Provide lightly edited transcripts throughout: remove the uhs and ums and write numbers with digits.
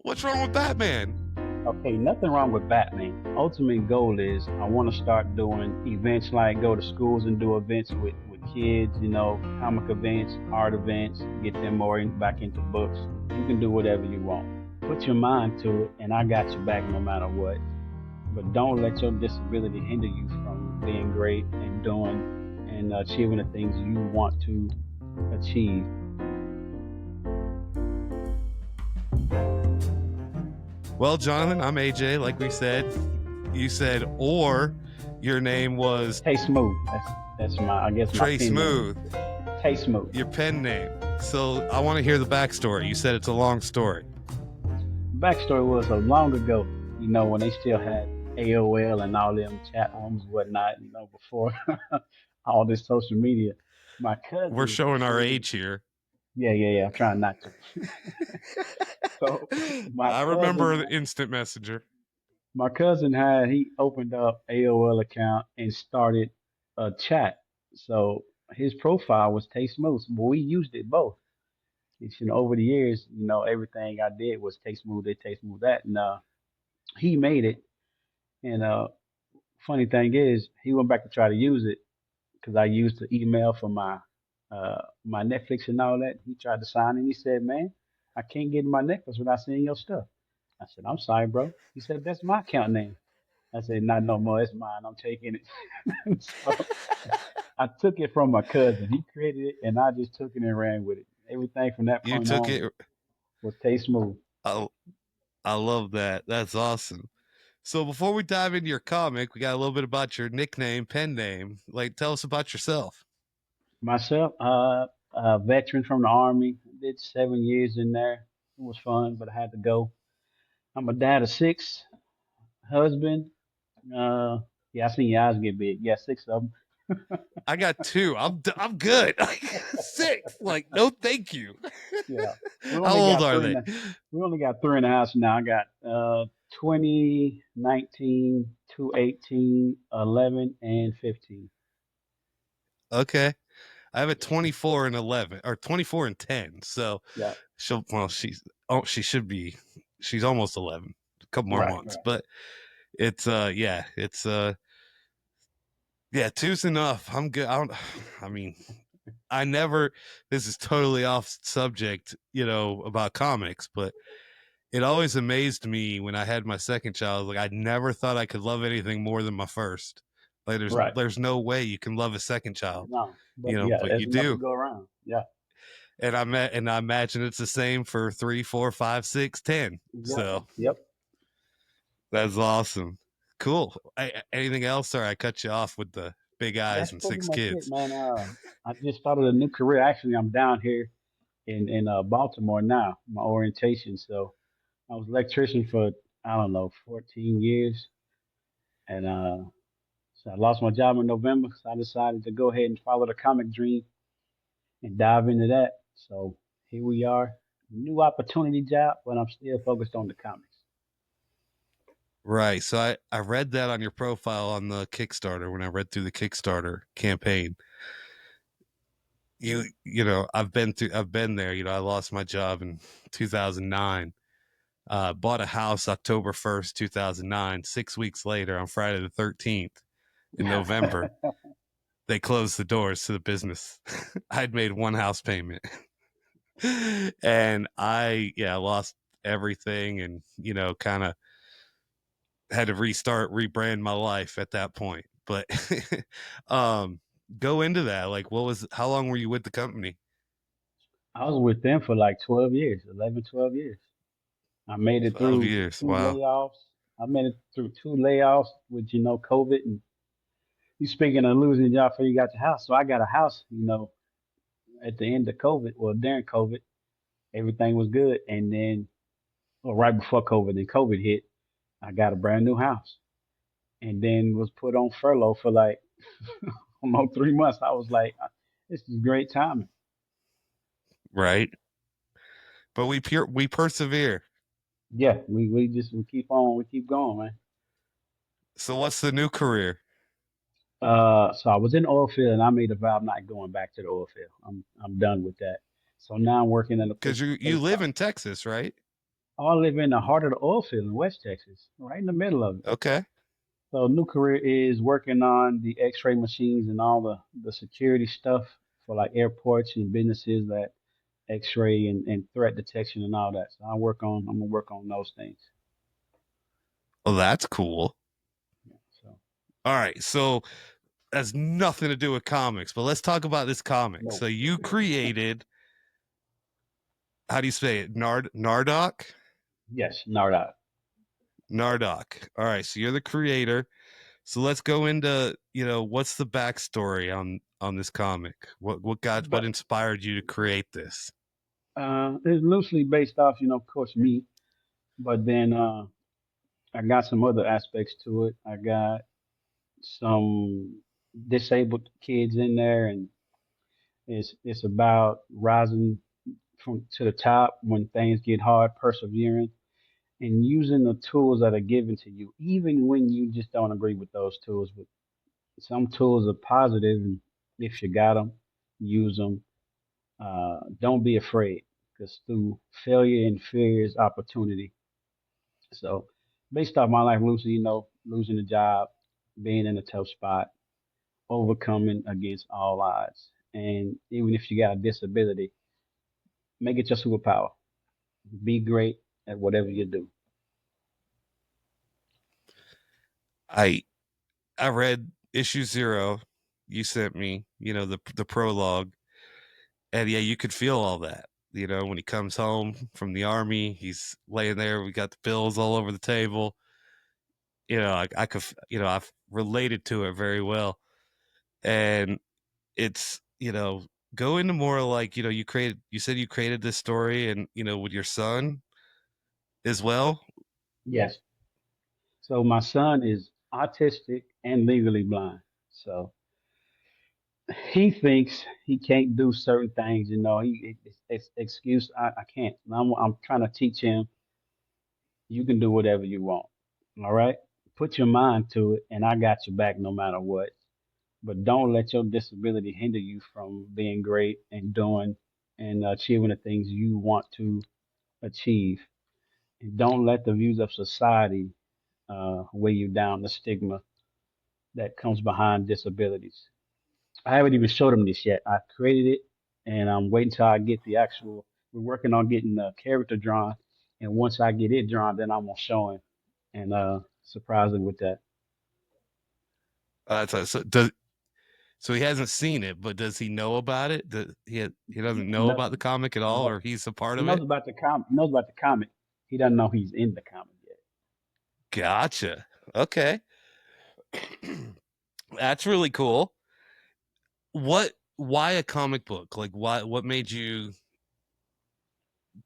What's wrong with Batman? Okay, nothing wrong with Batman. Ultimate goal is I want to start doing events like go to schools and do events with kids, comic events, art events, get them more back into books. You can do whatever you want. Put your mind to it, and I got your back no matter what. But don't let your disability hinder you from being great and doing and achieving the things you want to achieve. Well, Jonathan, I'm AJ. Like we said, you said, or your name was Tayesmooth. That's my, I guess, my Tayesmooth. Tayesmooth. Your pen name. So I want to hear the backstory. You said it's a long story. Backstory was a long ago, when they still had AOL and all them chat rooms and whatnot, before all this social media. My cousin. We're showing our age here. Yeah. I'm trying not to. So I remember the Instant Messenger. My cousin he opened up AOL account and started a chat. So his profile was Tayesmooth, but we used it both. Over the years, everything I did was Tayesmooth this, Tayesmooth that, and he made it. And funny thing is, he went back to try to use it because I used the email for my my Netflix and all that. He tried to sign in. He said, "Man, I can't get in my Netflix without seeing your stuff." I said, "I'm sorry, bro." He said, "That's my account name." I said, "Not no more. It's mine. I'm taking it." So I took it from my cousin. He created it, and I just took it and ran with it. Everything from that point on was Tayesmooth. I love that. That's awesome. So before we dive into your comic, we got a little bit about your nickname, pen name. Like, tell us about yourself. Myself, a veteran from the Army. Did 7 years in there. It was fun, but I had to go. I'm a dad of 6, husband. Yeah, I seen your eyes get big. Yeah, 6 of them. I got 2. I'm good. 6. Like, no, thank you. Yeah. How old are they? We only got 3 in the house now. I got 20, 19, 2, 18, 11, and 15. Okay. I have a 24 and 11, or 24 and 10. So yeah, she's almost 11. A couple more months, right. But it's 2's enough. I'm good. This is totally off subject, about comics, but it always amazed me when I had my second child. Like, I never thought I could love anything more than my first. Like, there's no way you can love a second child. No, but but you do. To go around. Yeah. And I imagine it's the same for 3, 4, 5, 6, 10. Yep. So yep. That's awesome. Cool. Anything else? Sorry, I cut you off with the big eyes and 6 kids. It, man. I just started a new career. Actually, I'm down here in Baltimore now. My orientation. So I was an electrician for 14 years, and so I lost my job in November. So I decided to go ahead and follow the comic dream and dive into that. So here we are, new opportunity job, but I'm still focused on the comics. Right. So I read that on your profile on the Kickstarter when I read through the Kickstarter campaign. I've been there. I lost my job in 2009. Bought a house October 1st, 2009. 6 weeks later, on Friday the 13th in November, they closed the doors to the business. I'd made one house payment. And I lost everything and, kind of had to rebrand my life at that point. But go into that. Like, how long were you with the company? I was with them for like 12 years, 11, 12 years. I made it through 2 layoffs. I made it through 2 layoffs with, COVID. And you speaking of losing a job before you got your house. So I got a house, at the end of COVID, during COVID, everything was good. And then, right before COVID, then COVID hit, I got a brand new house and then was put on furlough for like almost 3 months. I was like, this is great timing. Right. But we persevere. Yeah, we keep on, we keep going, man. So what's the new career? So I was in the oil field and I made a vow I'm not going back to the oil field. I'm done with that. So now I'm working in because you live in Texas, right? I live in the heart of the oil field in West Texas, right in the middle of it. Okay. So new career is working on the X-ray machines and all the security stuff for like airports and businesses that X-ray and threat detection and all that. So I'm gonna work on those things. Well, that's cool. Yeah, so All right. So has nothing to do with comics, but let's talk about this comic. no, So you created, how do you say it? Nardoc? yes, Nardok. Nardoc. All right. So you're the creator. So let's go into, what's the backstory on this comic? What But inspired you to create this? it's loosely based off, of course, me. But then I got some other aspects to it. I got some disabled kids in there, and it's about rising from to the top when things get hard, persevering, and using the tools that are given to you, even when you just don't agree with those tools. But some tools are positive, and if you got them, use them. Don't be afraid, because through failure and fear is opportunity. So, based off my life, Lucy, losing a job, being in a tough spot, overcoming against all odds, and even if you got a disability, make it your superpower. Be great at whatever you do. I I read issue 0 you sent me, the prologue, and yeah, you could feel all that. When he comes home from the army, he's laying there. We got the bills all over the table. I could, I've related to it very well, and it's, go into more like, you said you created this story, and with your son as well. Yes. So my son is autistic and legally blind. So he thinks he can't do certain things. It's excuse. I can't. I'm trying to teach him. You can do whatever you want. All right. Put your mind to it, and I got your back no matter what. But don't let your disability hinder you from being great and doing and achieving the things you want to achieve. And don't let the views of society weigh you down. The stigma that comes behind disabilities. I haven't even showed him this yet. I created it, and I'm waiting till I get the actual. We're working on getting the character drawn, and once I get it drawn, then I'm gonna show him and surprise him with that. So he hasn't seen it, but does he know about it? He doesn't know No, about the comic at all, no, or he's a part he of knows it? about the comic. He knows about the comic. He doesn't know he's in the comic yet. Gotcha. Okay. That's really cool. Why a comic book? Like, what made you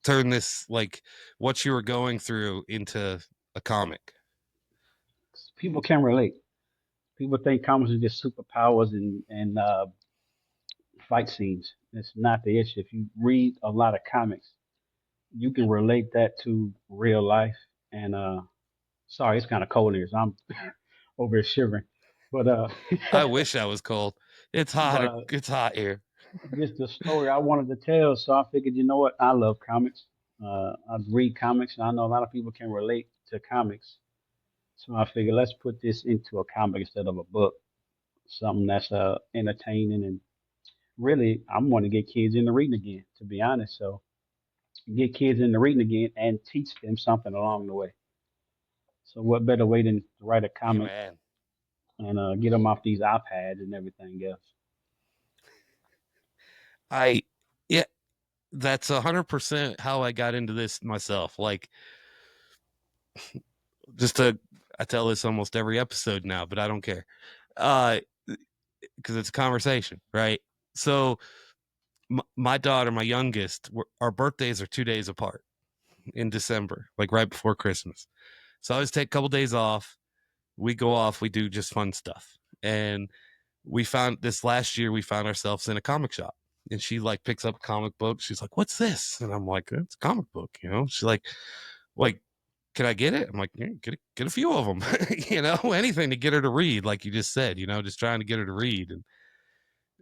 turn this, like, what you were going through into a comic? People can relate. People think comics are just superpowers and fight scenes. It's not the issue. If you read a lot of comics, you can relate that to real life. And sorry, it's kind of cold here, so I'm over here shivering. But I wish I was cold. It's hot. but It's hot here. just the story I wanted to tell, so I figured, you know what? I love comics. I read comics, and I know a lot of people can relate to comics. So I figured let's put this into a comic instead of a book, something that's entertaining and really I want to get kids into reading again, to be honest. So get kids into reading again and teach them something along the way. So what better way than to write a comic Amen. and get them off these iPads and everything else? I Yeah, that's 100% how I got into this myself. Like, just to I tell this almost every episode now, but I don't care. Uh because it's a conversation, right? So my daughter, my youngest, our birthdays are 2 days apart in December, like right before Christmas. So I always take a couple days off. We go off, we do just fun stuff. And we found this last year, we found ourselves in a comic shop, and she like picks up a comic book. She's like, "What's this?" And I'm like, "It's a comic book." She's like, "Can I get it?" I'm like, "Yeah, get a few of them." Anything to get her to read, like you just said. Just trying to get her to read, and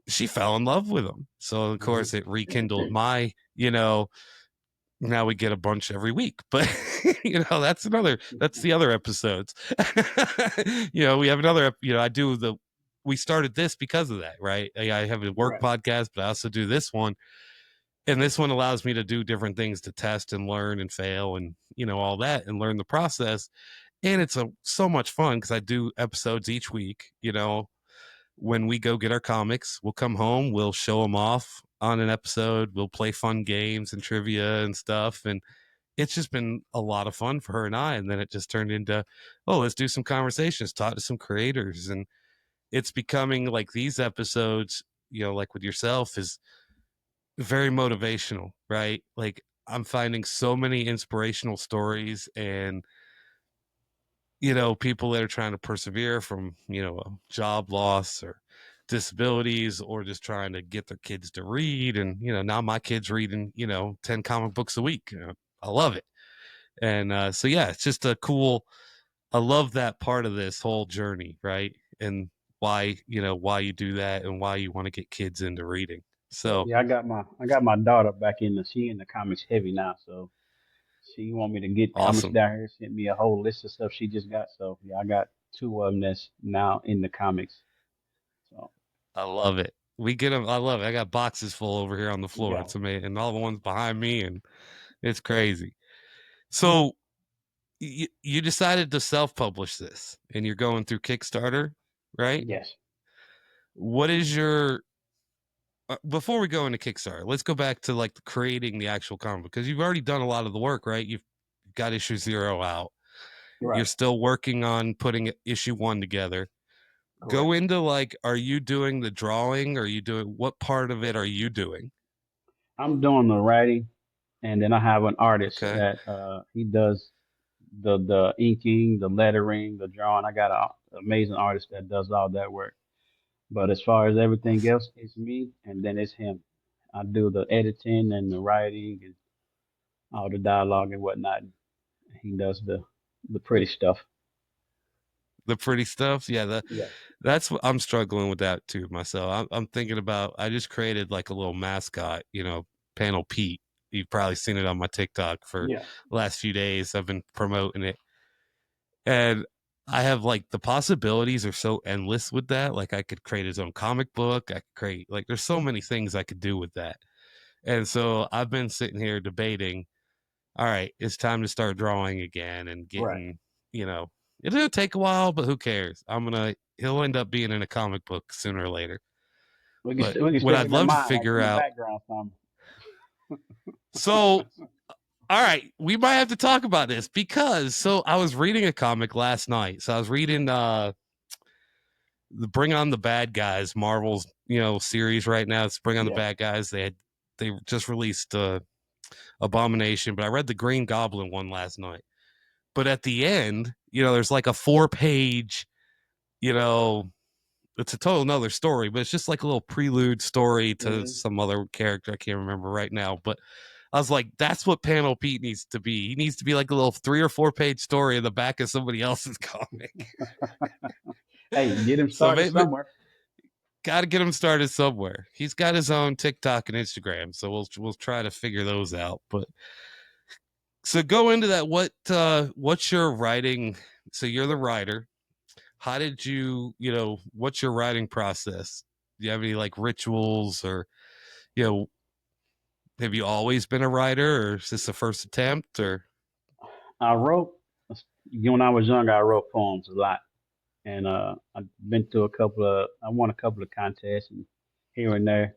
she fell in love with them. So of course, it rekindled my now we get a bunch every week, but that's the other episodes. We have another, I do we started this because of that, right? I have a work Right. podcast, but I also do this one, and this one allows me to do different things to test and learn and fail and all that, and learn the process. And it's so much fun because I do episodes each week. When we go get our comics, we'll come home, we'll show them off on an episode, we'll play fun games and trivia and stuff, and it's just been a lot of fun for her and I. And then it just turned into, oh, let's do some conversations, talk to some creators. And it's becoming like these episodes, like with yourself, is very motivational, right? Like I'm finding so many inspirational stories, and people that are trying to persevere from, a job loss or disabilities, or just trying to get their kids to read. And, now my kid's reading, 10 comic books a week. I love it. And so, yeah, it's just I love that part of this whole journey, right? And why you do that and why you want to get kids into reading. So Yeah, I got my daughter back she in the comics heavy now, so she want me to get comics awesome. down here. Sent me a whole list of stuff she just got. So yeah, I got two of them that's now in the comics. So I love it. We get them. I love it. I got boxes full over here on the floor. yeah, It's amazing. And all the ones behind me, and it's crazy. So you decided to self-publish this, and you're going through Kickstarter, right? yes, What is your before we go into Kickstarter, let's go back to like creating the actual comic, because you've already done a lot of the work, right? You've got issue 0 out. You're right, still working on putting issue 1 together. Go correct. into like, are you doing the drawing? Are you doing what part of it are you doing? I'm doing the writing, and then I have an artist Okay. that he does the inking, the lettering, the drawing. I got an amazing artist that does all that work. But as far as everything else, it's me, and then it's him. I do the editing and the writing and all the dialogue and whatnot. He does the pretty stuff. The pretty stuff. Yeah, Yeah. that's what I'm struggling with that too myself. I'm thinking about, I just created like a little mascot, Panel Pete. You've probably seen it on my TikTok for Yeah. the last few days. I've been promoting it. And I have like the possibilities are so endless with that. Like I could create his own comic book. I could create like there's so many things I could do with that. And so I've been sitting here debating, all right, it's time to start drawing again and Right. getting, you know, it'll take a while, but who cares? He'll end up being in a comic book sooner or later. But We can what stick I'd him in love to mine, like figure in the out, background, some. so all right, we might have to talk about this, because so I was reading a comic last night. So I was reading the Bring on the Bad Guys Marvel's, series right now. It's Bring on the Yeah. Bad Guys. They just released Abomination, but I read the Green Goblin one last night. But at the end, there's like a 4-page, you know, it's a total another story, but it's just like a little prelude story to Hmm. some other character I can't remember right now. But I was like, that's what Panel Pete needs to be. He needs to be like a little 3 or 4 page story in the back of somebody else's comic. Hey, get him So started maybe somewhere. got to get him started somewhere. He's got his own TikTok and Instagram, so we'll try to figure those out. But so go into that. What's your writing? So you're the writer. How did what's your writing process? Do you have any like rituals, or you know have you always been a writer, or is this the first attempt? Or I wrote when I was younger. I wrote poems a lot, and I've been to I won a couple of contests and here and there.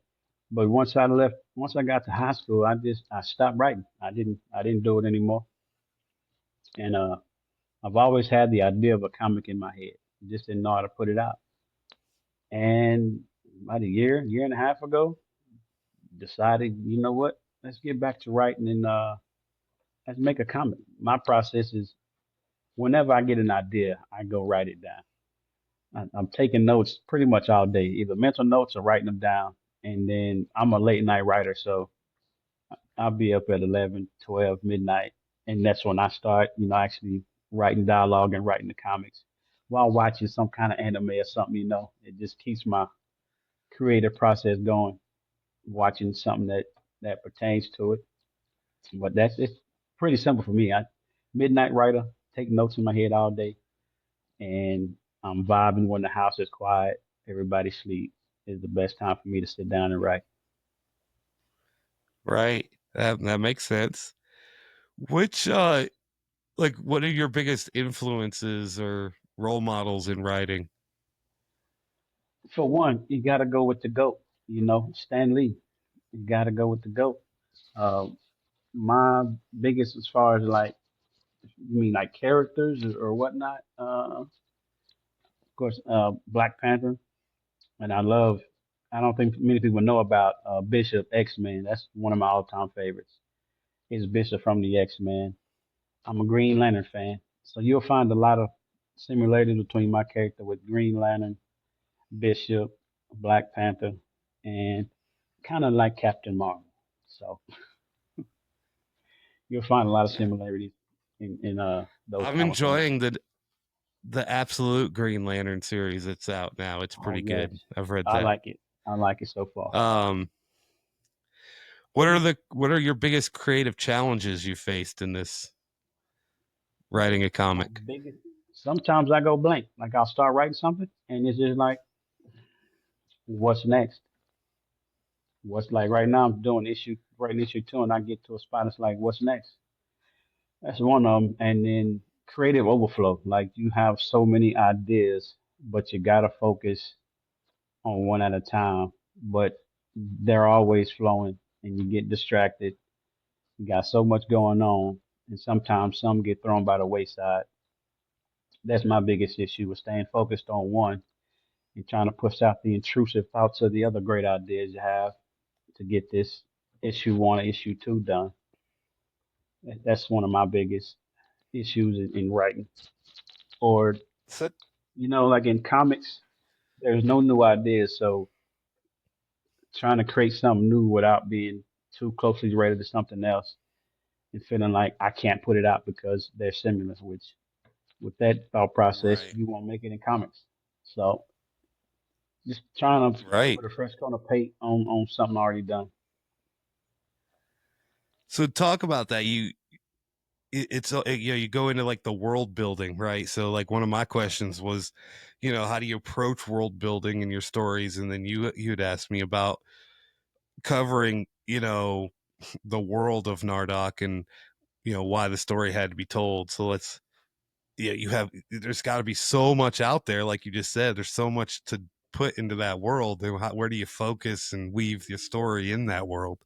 But once I got to high school, I stopped writing. I didn't do it anymore. And I've always had the idea of a comic in my head, just didn't know how to put it out. And about a year and a half ago, decided, you know what? Let's get back to writing and let's make a comic. My process is whenever I get an idea, I go write it down. I'm taking notes pretty much all day, either mental notes or writing them down. And then I'm a late night writer, so I'll be up at 11, 12 midnight, and that's when I start, actually writing dialogue and writing the comics while watching some kind of anime or something. It just keeps my creative process going, watching something that pertains to it. But it's pretty simple for me. I midnight writer, take notes in my head all day, and I'm vibing when the house is quiet, everybody sleeps. Is the best time for me to sit down and write. Right. That makes sense. Which like what are your biggest influences or role models in writing? For one, you got to go with the goat. You know, Stan Lee. You got to go with the goat. Uh, my biggest, as far as like, you mean like characters or whatnot. Of course, Black Panther, and I love. I don't think many people know about Bishop X Men. That's one of my all-time favorites. Is Bishop from the X Men. I'm a Green Lantern fan, so you'll find a lot of similarities between my character with Green Lantern, Bishop, Black Panther, and kind of like Captain Marvel. So you'll find a lot of similarities in those I'm comic books. enjoying the absolute Green Lantern series that's out now. It's Oh pretty yes, good. I've read I that. like it. I like it so far. Um, what are your biggest creative challenges you faced in this writing a My comic? biggest. Sometimes I go blank. Like I'll start writing something, and it's just like, what's next? What's like right now? I'm doing writing issue two, and I get to a spot. It's like, what's next? That's one of them. And then creative overflow. Like you have so many ideas, but you gotta focus on one at a time. But they're always flowing, and you get distracted. You got so much going on, and sometimes some get thrown by the wayside. That's my biggest issue with staying focused on one and trying to push out the intrusive thoughts of the other great ideas you have to get this issue one or issue two done. That's one of my biggest issues in writing. Or, So, like in comics, there's no new ideas. So trying to create something new without being too closely related to something else and feeling like I can't put it out because they're similar, which with that thought process, right, you won't make it in comics. So just trying to right. put a fresh coat of paint on something already done. So talk about that. It's you go into like the world building, right? So like one of my questions was, how do you approach world building in your stories? And then you'd asked me about covering, the world of Nardoc and why the story had to be told. So there's got to be so much out there, like you just said. There's so much to put into that world. And where do you focus and weave your story in that world?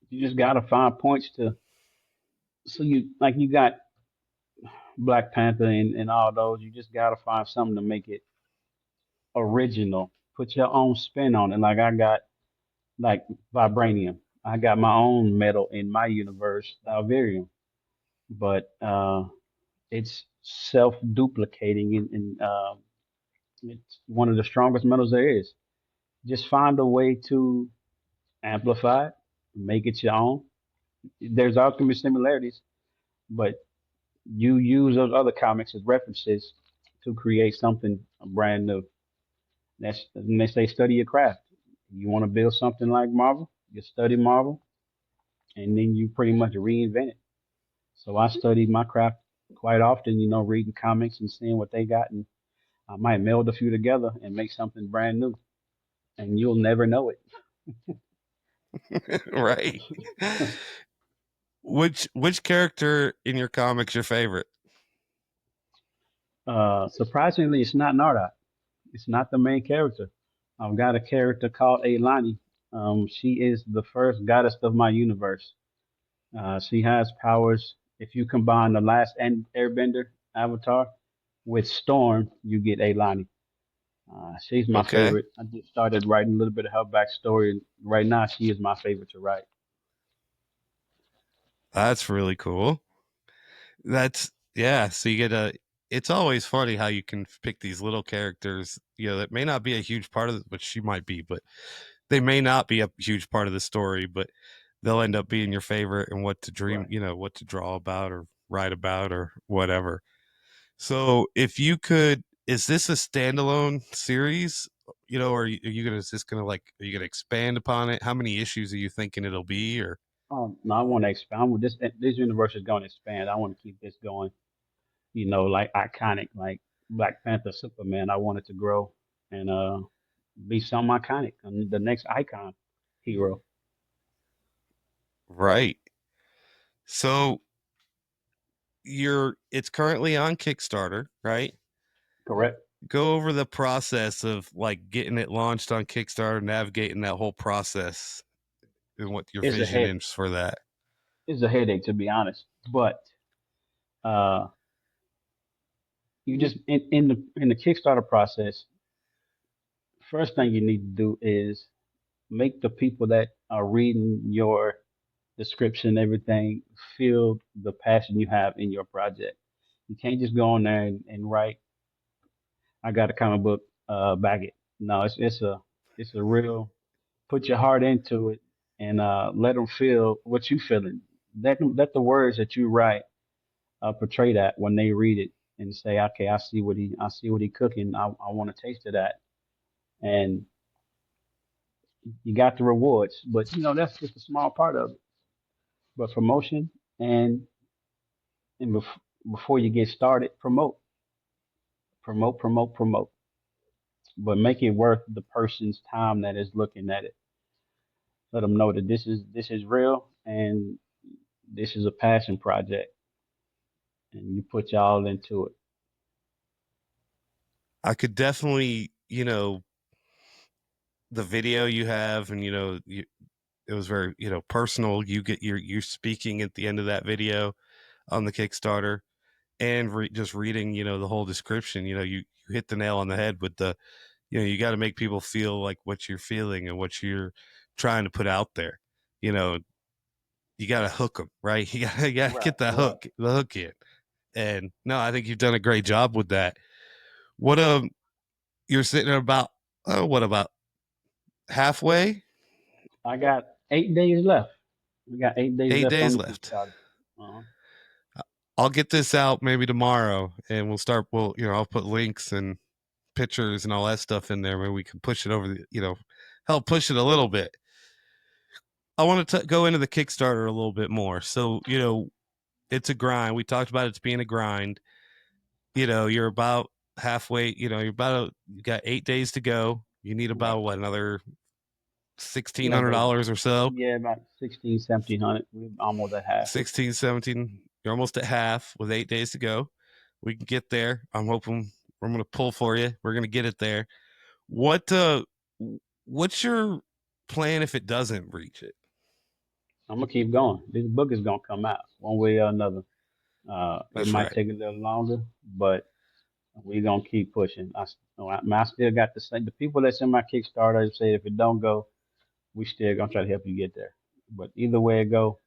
You just gotta find points to. So you got Black Panther and all those. You just gotta find something to make it original. Put your own spin on it. Like I got like vibranium. I got my own metal in my universe, Alvarium, but it's self-duplicating and it's one of the strongest metals there is. Just find a way to amplify it, make it your own. There's alchemy similarities, but you use those other comics as references to create something brand new. That's when they say study your craft. You want to build something like Marvel, you study Marvel, and then you pretty much reinvent it. So I study my craft quite often, reading comics and seeing what they got, and I might meld a few together and make something brand new, and you'll never know it. Right. Which character in your comics your favorite? Surprisingly, it's not Nardok. It's not the main character. I've got a character called Alani. She is the first goddess of my universe. She has powers. If you combine the last Airbender avatar with Storm, you get Alani. She's my Okay, favorite. I just started writing a little bit of her backstory, and right now she is my favorite to write. that's really cool. That's yeah. So you get a. It's always funny how you can pick these little characters, that may not be a huge part of it, but she might be, but they may not be a huge part of the story, but they'll end up being your favorite and what to dream, Right. what to draw about or write about or whatever. So if you could, is this a standalone series? Or are you gonna, is this gonna like, are you gonna expand upon it? How many issues are you thinking it'll be? Or No, I want to expand. This universe is going to expand. I want to keep this going. Like iconic, like Black Panther, Superman. I want it to grow and be some iconic, the next icon hero. Right. So it's currently on Kickstarter, right? Correct. Go over the process of like getting it launched on Kickstarter, navigating that whole process and what your It's a vision headache. is for that. It's a headache to be honest, but uh, you just in the Kickstarter process. First thing you need to do is make the people that are reading your description, everything, feel the passion you have in your project. You can't just go on there and write, "I got a comic book, bag it." No, it's a real. Put your heart into it and let them feel what you feeling. Let the words that you write portray that when they read it and say, "Okay, I see what he cooking. I want to taste of that." And you got the rewards, but that's just a small part of it. But promotion and before you get started, promote, but make it worth the person's time that is looking at it. Let them know that this is real and this is a passion project, and you put y'all into it. I could definitely, the video you have, and it was very, personal. You're speaking at the end of that video on the Kickstarter, and just reading, the whole description. You hit the nail on the head with the, you got to make people feel like what you're feeling and what you're trying to put out there. You know, you got to hook them, right? You got to Right, get the right. hook in. And no, I think you've done a great job with that. What you're sitting at about what about halfway? I got 8 days left. We got 8 days Eight left on days the left. Kickstarter. Uh-huh. I'll get this out maybe tomorrow, and we'll start. I'll put links and pictures and all that stuff in there. Maybe we can push it over help push it a little bit. I want to go into the Kickstarter a little bit more. So, it's a grind. We talked about it's being a grind. You're about halfway, you got 8 days to go. You need Right. about what, another sixteen Like hundred dollars or so. yeah, about 16, 1700. We're almost at half. 16, 17. You're almost at half with 8 days to go. We can get there. I'm hoping we're gonna pull for you. We're gonna get it there. What what's your plan if it doesn't reach it? I'm gonna keep going. This book is gonna come out one way or another. It That's might right. take a little longer, but we're gonna keep pushing. I still got the same. The people that's in my Kickstarter say if it don't go, we still gonna try to help you get there. But either way it go,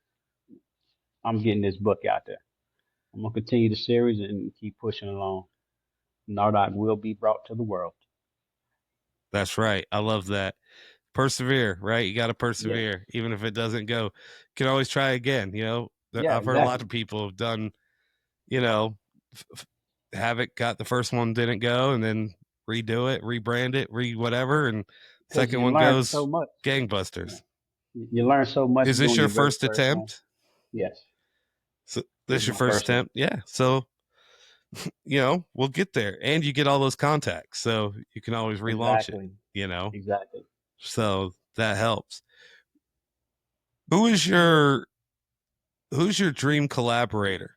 I'm getting this book out there. I'm gonna continue the series and keep pushing along. Nardoc will be brought to the world. That's right. I love that. Persevere, right? You got to Yes. persevere, even if it doesn't go. You can always try again. Yeah. I've heard a lot Exactly. of people have done, you know, have it got the first one didn't go, and then redo it, rebrand it, whatever, and Because second you one learn so goes much. Yeah. gangbusters. You learn so much Is this doing your your very first first one. attempt? Yes. So This this is your my first first one. attempt? Yeah. So we'll get there, and you get all those contacts, so you can always relaunch it. Exactly. You know, Exactly. so that helps. Who is your who's your dream collaborator?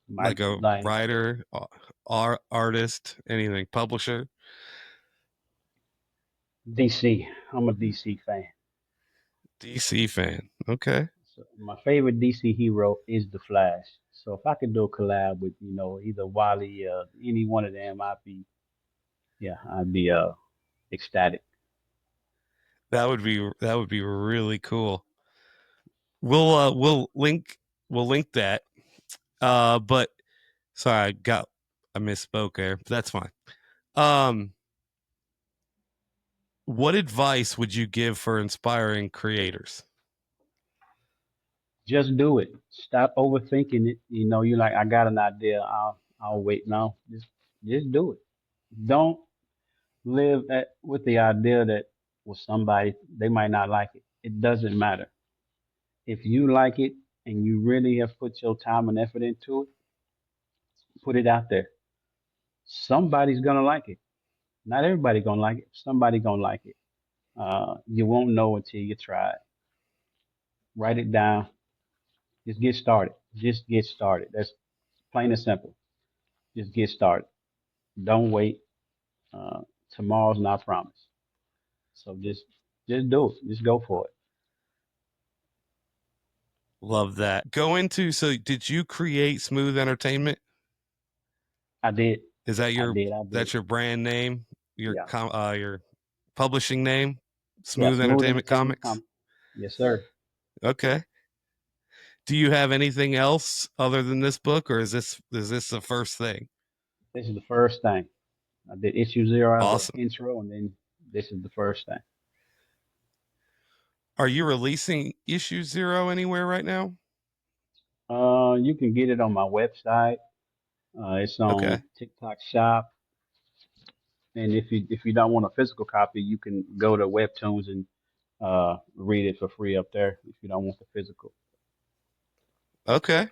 My Like a like writer, artist, anything, publisher? DC. I'm a DC fan. DC fan. Okay. So my favorite DC hero is the Flash. So if I could do a collab with either Wally or any one of them, I'd be ecstatic. That would be really cool. We'll link that. But sorry, I misspoke there, but that's fine. Um what advice would you give for inspiring creators? Just do it. Stop overthinking it. You're like, I got an idea. I'll wait. No, just do it. Don't live with the idea that, well, somebody they might not like it. It doesn't matter. If you like it and you really have put your time and effort into it, put it out there. Somebody's gonna like it. Not everybody gonna like it. Somebody gonna like it. You won't know until you try it. Write it down. Just get started. Just get started. That's plain and simple. Just get started. Don't wait. Uh, Tomorrow's not promised. So just do it. Just go for it. Love that. Go into, so did you create Smooth Entertainment? I did. Is that I your, did. I did. that's your brand name, Yeah. your publishing name, Yeah. Smooth Smooth Entertainment Entertainment Comics? Comics. Yes, sir. Okay. Do you have anything else other than this book, or is this the first thing? This is the first thing. I did issue 0 as an Awesome. intro, and then this is the first thing. Are you releasing issue 0 anywhere right now? You can get it on my website. It's Okay. on TikTok Shop, and if you don't want a physical copy, you can go to Webtoons and read it for free up there if you don't want the physical. Okay.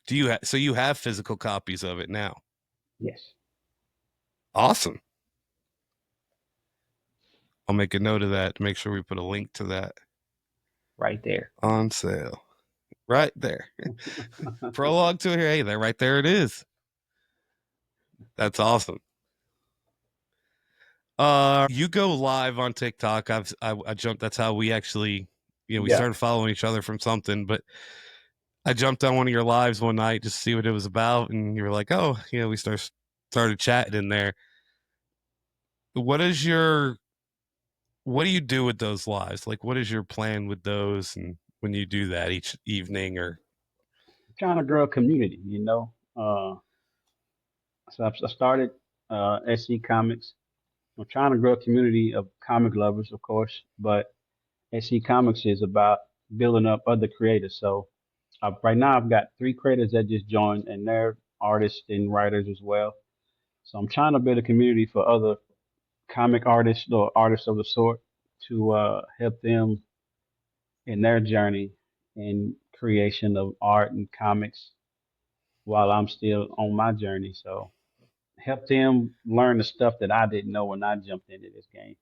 Do you so you have physical copies of it now? Yes, Awesome. I'll make a note of that to make sure we put a link to that right there. on sale. Right there. Prologue to it here. Hey, there, right there it is. That's awesome. You go live on TikTok. I jumped. That's how we actually, we Yeah, started following each other from something. But I jumped on one of your lives one night just to see what it was about, and you were like, "Oh, we started chatting in there." What is your what do you do with those lives? Like, what is your plan with those, and when you do that each evening, or trying to grow a community. So I started SC Comics. I'm trying to grow a community of comic lovers, of course, but SC Comics is about building up other creators. So right now, I've got 3 creators that just joined, and they're artists and writers as well. So I'm trying to build a community for other comic artists or artists of the sort to help them in their journey in creation of art and comics while I'm still on my journey. So help them learn the stuff that I didn't know when I jumped into this game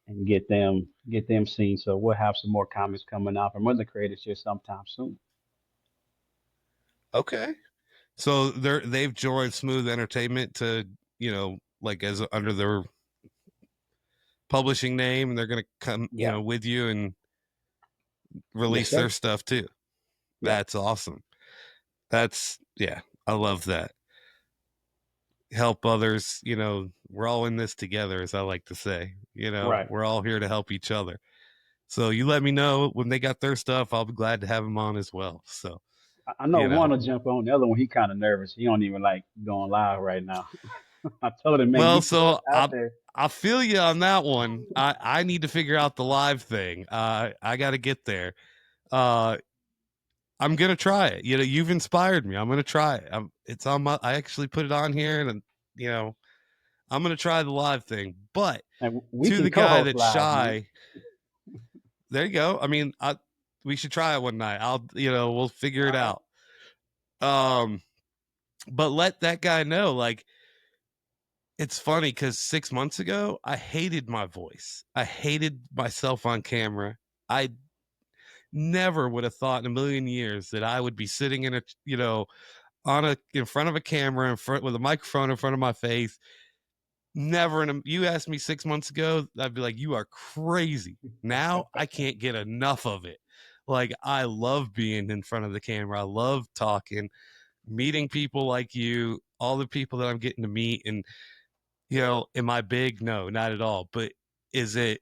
and get them seen. So we'll have some more comics coming out from other creators here sometime soon. okay? So they've joined Smooth Entertainment to like as under their publishing name, and they're gonna come Yeah. with you and Yes, release their sir. stuff too. Yeah. That's awesome. That's yeah, I love that. Help others, we're all in this together, as I like to say. Right. We're all here to help each other. So you let me know when they got their stuff. I'll be glad to have them on as well. So, I know you one know. will jump on. The other one, he kind of nervous. He don't even like going live right now. I told him, man, Well, you put us so out there. I feel you on that one. I need to figure out the live thing. I got to get there. Uh I'm gonna try it. You've inspired me. I'm gonna try it. It's on my. I actually put it on here, and you know, I'm gonna try the live thing. But And we to can the guy co-host that's live, man. shy, there you go. I mean, we should try it one night. We'll figure it All right. out. Um, but let that guy know. Like, it's funny because 6 months ago, I hated my voice. I hated myself on camera. I never would have thought in a million years that I would be sitting in in front of a camera in front with a microphone in front of my face. Never you asked me 6 months ago, I'd be like, you are crazy. Now I can't get enough of it. Like, I love being in front of the camera. I love talking, meeting people like you, all the people that I'm getting to meet. And am I big? No, not at all. But is it,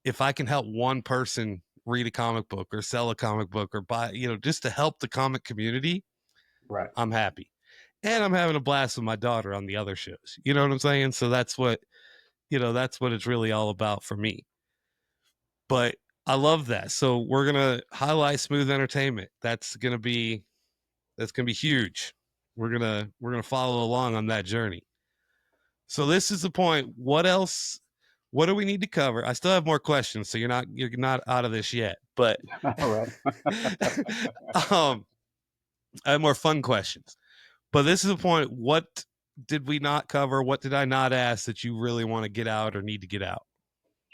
if I can help one person read a comic book or sell a comic book or buy, just to help the comic community, Right. I'm happy. And I'm having a blast with my daughter on the other shows. You know what I'm saying? So that's what it's really all about for me. But I love that. So we're gonna highlight Smooth Entertainment. That's gonna be huge. We're gonna follow along on that journey. So this is the point. What else? what do we need to cover? I still have more questions, so you're not out of this yet. But All right. um, I have more fun questions. But this is the point. What did we not cover? What did I not ask that you really want to get out or need to get out?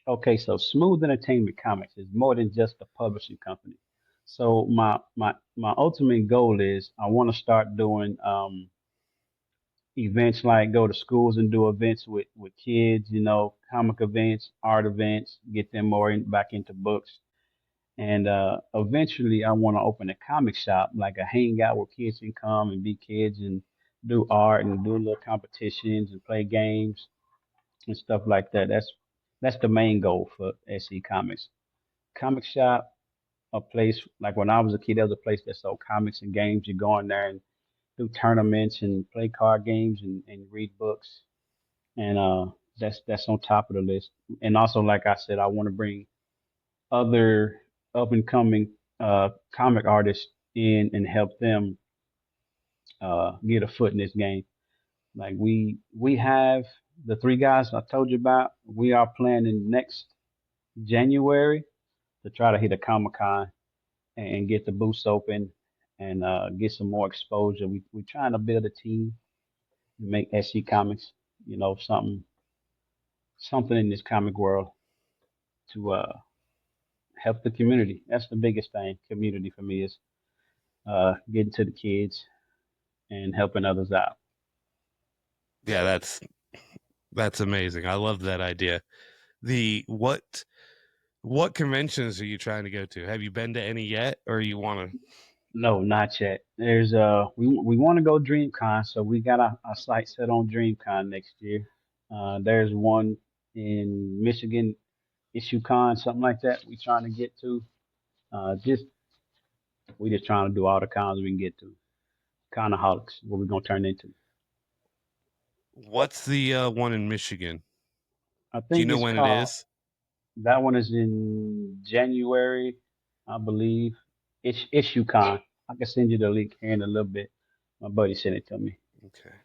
Okay, so Smooth Entertainment Comics is more than just a publishing company. So my ultimate goal is I want to start doing events, like go to schools and do events with kids, comic events, art events, get them more back into books. And eventually I want to open a comic shop, like a hangout where kids can come and be kids and do art and do little competitions and play games and stuff like that. That's the main goal for SE Comics. Comic shop, a place like when I was a kid, there was a place that sold comics and games. You go in there and do tournaments and play card games and read books. And that's on top of the list. And also, like I said, I want to bring other up and coming comic artists in and help them get a foot in this game. Like we have the three guys I told you about. We are planning next January to try to hit a Comic Con and get the booths open and get some more exposure. We're trying to build a team and make SC Comics, something in this comic world to help the community. That's the biggest thing. Community for me is getting to the kids and helping others out. Yeah, that's amazing. I love that idea. The what conventions are you trying to go to? Have you been to any yet, or you want to? No, not yet. There's we want to go DreamCon, so we got our sight set on DreamCon next year. There's one in Michigan, IssueCon, something like that. We trying to get to. Just we just trying to do all the cons we can get to. Conaholics, what we're gonna turn into. What's the one in Michigan? I Do you think know it's when it called. is? That one is in January, I believe. It's IssueCon. I can send you the link here in a little bit. My buddy sent it to me. Okay.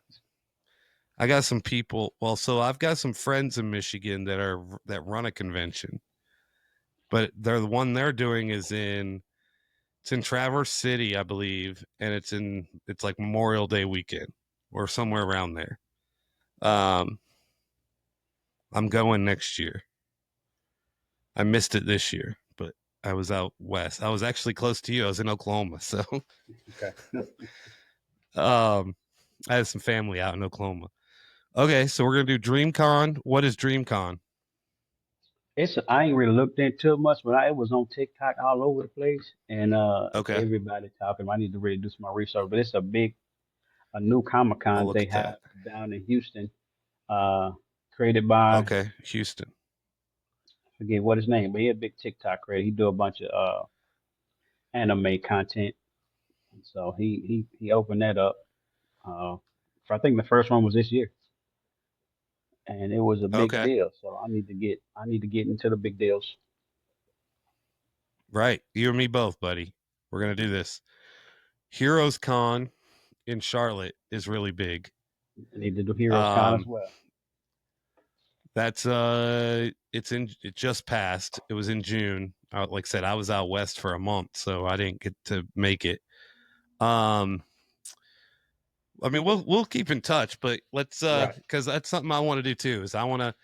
I got some people. Well, so I've got some friends in Michigan that run a convention, but the one they're doing it's in Traverse City, I believe, and it's like Memorial Day weekend or somewhere around there. Um, I'm going next year. I missed it this year, but I was out west. I was actually close to you. I was in Oklahoma, so Okay. um, I had some family out in Oklahoma. Okay, so we're gonna do DreamCon. What is DreamCon? I ain't really looked into it much, but it was on TikTok all over the place, and Okay, everybody talking. I need to really do some more research, but it's a new Comic I'll Con look they at that. have down in Houston, uh, created by Okay, Houston. forget what his name, but he a big TikTok creator. He do a bunch of anime content, so he opened that up. Uh, I think the first one was this year, and it was a big Okay, deal. So I need to get into the big deals. right. You and me both, buddy. We're gonna do this. Heroes Con in Charlotte is really big. I need to do Heroes Con as Um, well. that's it just passed. It was in June. Like I said, I was out west for a month, so I didn't get to make it. Um, I mean, we'll keep in touch, but let's Right. because that's something I want to do too. Is I want to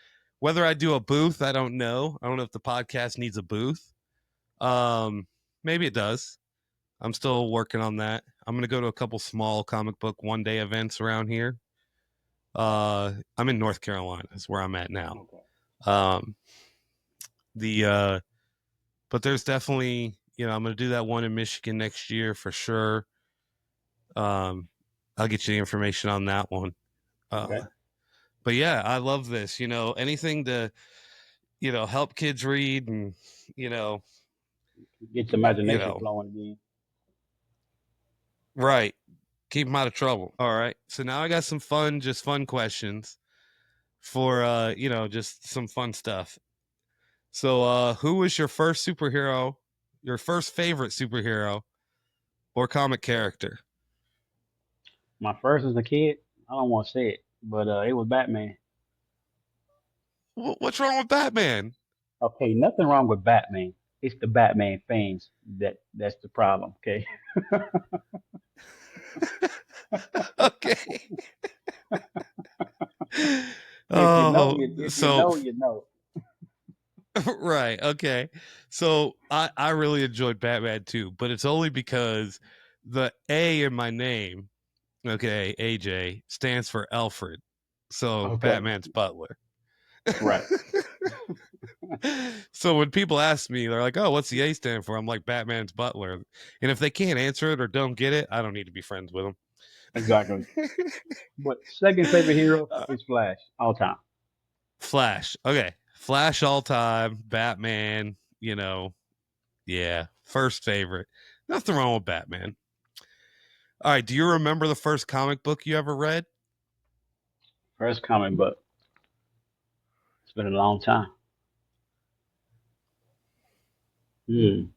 whether I do a booth, I don't know. I don't know if the podcast needs a booth. Um, maybe it does. I'm still working on that. I'm gonna go to a couple small comic book one day events around here. I'm in North Carolina, is where I'm at now. Okay. Um, the but there's definitely I'm gonna do that one in Michigan next year for sure. Um, I'll get you the information on that one. Okay. But yeah, I love this. Anything to help kids read and you know Get the you imagination know flowing again. right, keep them out of trouble. All right, so now I got some just fun questions for just some fun stuff. So who was your first superhero, your first favorite superhero or comic character? My first as a kid, I don't want to say it, but it was Batman. What's wrong with Batman? Okay, nothing wrong with Batman. It's the Batman fans that's the problem. Okay. Okay. If you know, Oh, if you so know, you know. right. Okay. So I really enjoyed Batman too, but it's only because the A in my name, okay, AJ, stands for Alfred. So Okay. Batman's butler. Right. So when people ask me, they're like, "Oh, what's the A stand for?" I'm like, "Batman's butler." And if they can't answer it or don't get it, I don't need to be friends with Exactly. them. But second favorite hero is Flash all time. Flash. Okay. Flash all time, Batman, yeah. First favorite. Nothing wrong with Batman. All right. Do you remember the first comic book you ever read? First comic book. It's been a long time. Hmm.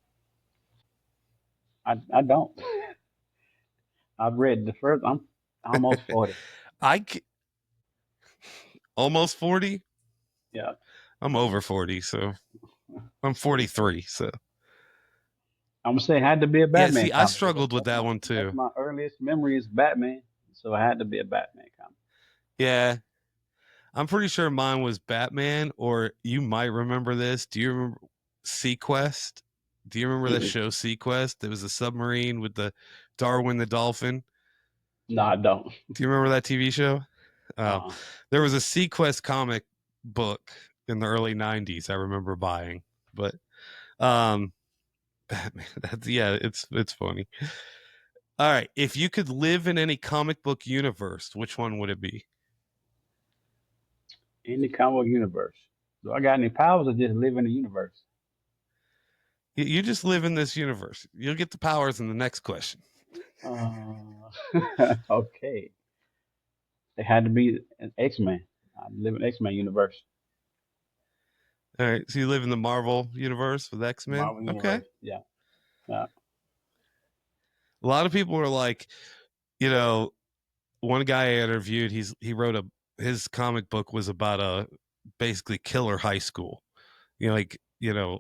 I don't. I've read the first. I'm almost 40. I almost 40. Yeah. I'm over 40, so I'm 43. So I'm gonna say it had to be a yeah, Batman see, I comic. That's, struggled with that's that my one that's too. my earliest memory is Batman. So it had to be a Batman comic. Yeah, I'm pretty sure mine was Batman, or you might remember this. Do you remember Sequest? Do you remember the Mm-mm. show Sequest? There was a submarine with the Darwin the dolphin. No, I don't. Do you remember that TV show? Oh, Uh-uh. there was a Sequest comic book in the early '90s. I remember buying, but um, Batman. That's yeah, it's funny. All right, if you could live in any comic book universe, which one would it be? In the comic universe. Do I got any powers or just live in the universe? You just live in this universe. You'll get the powers in the next question. Uh, okay. It had to be an X-Men. I live in X-Men universe. All right, so you live in the Marvel universe with X Men. Marvel Okay, universe. Yeah. Yeah. a lot of people are like, you know, one guy I interviewed, he wrote a his comic book was about a basically killer high school. Like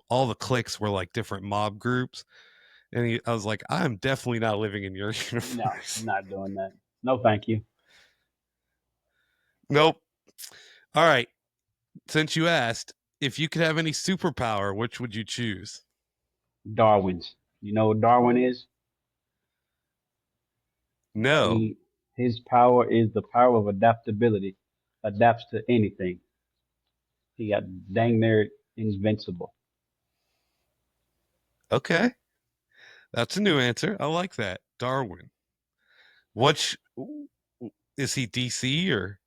all the cliques were like different mob groups, and I was like, I'm definitely not living in your No, universe. not doing that. No, thank you. Nope. All right, since you asked, if you could have any superpower, which would you choose? Darwin's. You know what Darwin is? No. He his power is the power of adaptability. Adapts to anything. He got dang near invincible. Okay, that's a new answer. I like that. Darwin. Which is he DC or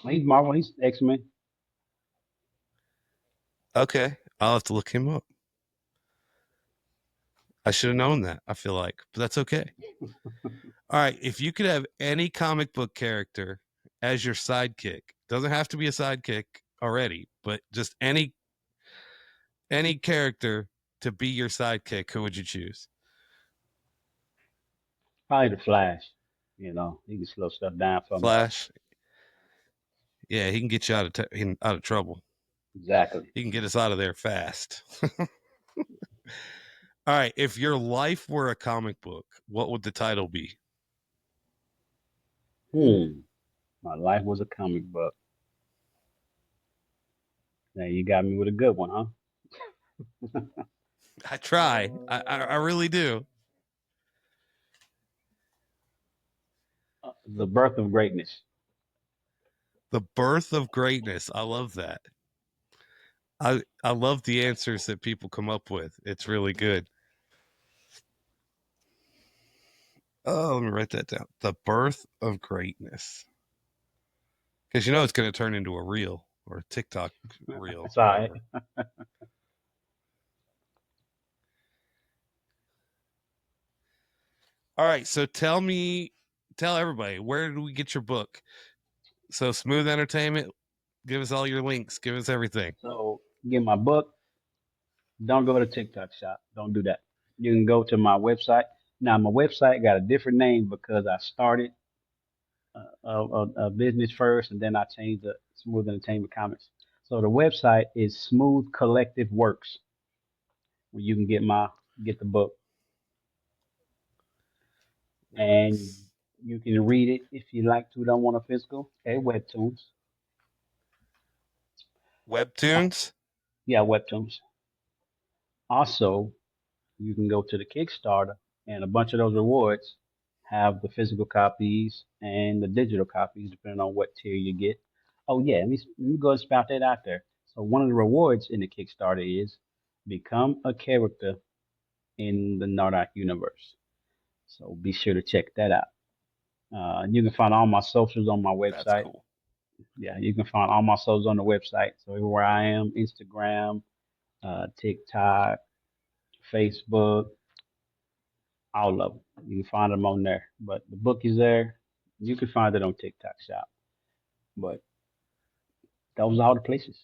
He's Marvel. He's X-Men. okay? I'll have to look him up. I should have known that, I feel like, but that's okay. All right, if you could have any comic book character as your sidekick, doesn't have to be a sidekick already, but just any character to be your sidekick, who would you choose? Probably the Flash. You know, he can slow stuff down for me. Flash. Yeah, he can get you out of trouble. Exactly. He can get us out of there fast. All right, if your life were a comic book, what would the title be? My life was a comic book. Now you got me with a good one, huh? I try. I really do. The birth of greatness. The birth of greatness. I love that. I love the answers that people come up with. It's really good. Oh, let me write that down. The birth of greatness. Because it's going to turn into a reel or a TikTok reel, That's all right. whatever. All right. So tell everybody, where do we get your book? So Smooth Entertainment, give us all your links, give us everything. So get my book. Don't go to TikTok shop. Don't do that. You can go to my website. Now my website got a different name because I started a business first, and then I changed the Smooth Entertainment Comics. So the website is Smooth Collective Works, where you can get the book, and Works. you can read it if you like to. Don't want a physical at Webtoons. Webtoons. Yeah, Webtoons. Also, you can go to the Kickstarter, and a bunch of those rewards have the physical copies and the digital copies, depending on what tier you get. Oh yeah, let me go and spout that out there. So one of the rewards in the Kickstarter is become a character in the Nardoc universe. So be sure to check that out. You can find all my socials on my That's website. cool. Yeah, you can find all my socials on the website. So everywhere I am, Instagram, TikTok, Facebook, all of them. You can find them on there. But the book is there. You can find it on TikTok Shop. But those are all the places.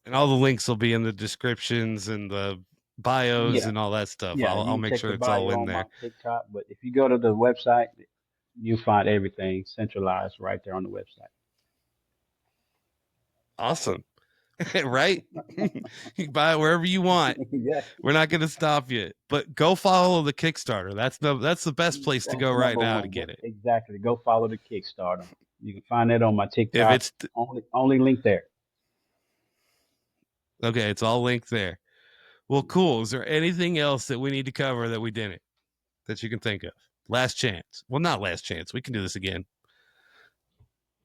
And all the links will be in the descriptions and the bios Yeah, and all that stuff. yeah. I'll You can make check sure the it's all bio in on my there. TikTok. But if you go to the website, you find everything centralized right there on the website. Awesome. Right? You can buy it wherever you want. Yeah, We're not going to stop you. But go follow the Kickstarter. That's the best place to that's go right number now to one. get it. Exactly. Go follow the Kickstarter. You can find that on my If TikTok. it's Only link there. okay, it's all linked there. Well, cool. Is there anything else that we need to cover that we didn't that you can think of? Last chance. Well, not last chance. We can do this again.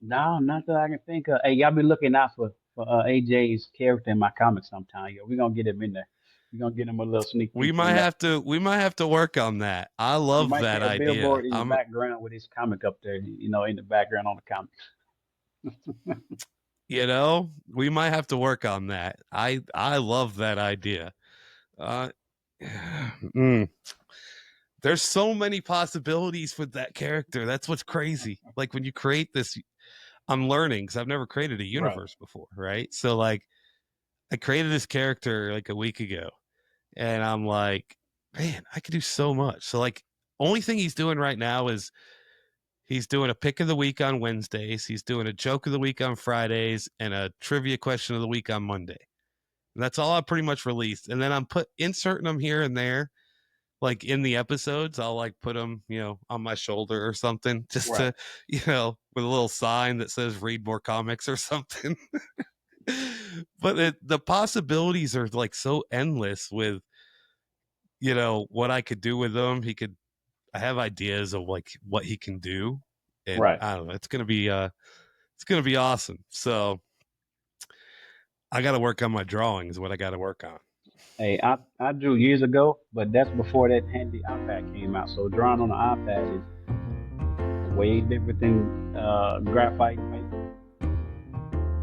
No, not that I can think of. Hey, y'all be looking out for AJ's character in my comics sometime. Yo, we're gonna get him in there. We're gonna get him a little sneak We peek might in there. have to work on that. I You love might see that a idea. billboard in the background with his comic up there, in the background on the comic. We might have to work on that. I love that idea. Uh mm. There's so many possibilities with that character. That's what's crazy. Like when you create this, I'm learning because I've never created a Right, universe before, right? So like I created this character like a week ago, and I'm like, man, I could do so much. So like, only thing he's doing right now is he's doing a pick of the week on Wednesdays, he's doing a joke of the week on Fridays, and a trivia question of the week on Monday. And that's all I pretty much released. And then I'm inserting them here and there, like in the episodes. I'll like put them, on my shoulder or something, just right, to, with a little sign that says "read more comics" or something. But the possibilities are like so endless with what I could do with them. I have ideas of like what he can do, and right. I don't know, it's gonna be awesome. So I got to work on my drawing is what I got to work on. Hey, I drew years ago, but that's before that handy iPad came out. So drawing on the iPad is way different than graphite.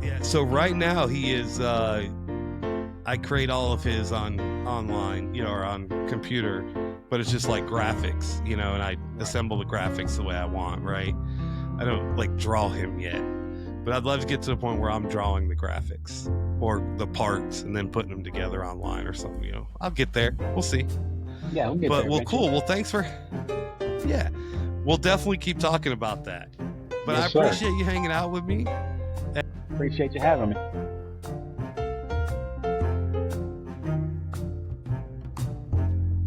Yeah, so right now he is I create all of his on online, or on computer, but it's just like graphics, and I Right, assemble the graphics the way I want, right? I don't like draw him yet, but I'd love to get to the point where I'm drawing the graphics or the parts and then putting them together online or something. I'll get there. We'll see. yeah, we'll get But there well, eventually. cool. Well, thanks for yeah. We'll definitely keep talking about that. But I Yes, sir. appreciate you hanging out with me. Appreciate you having me.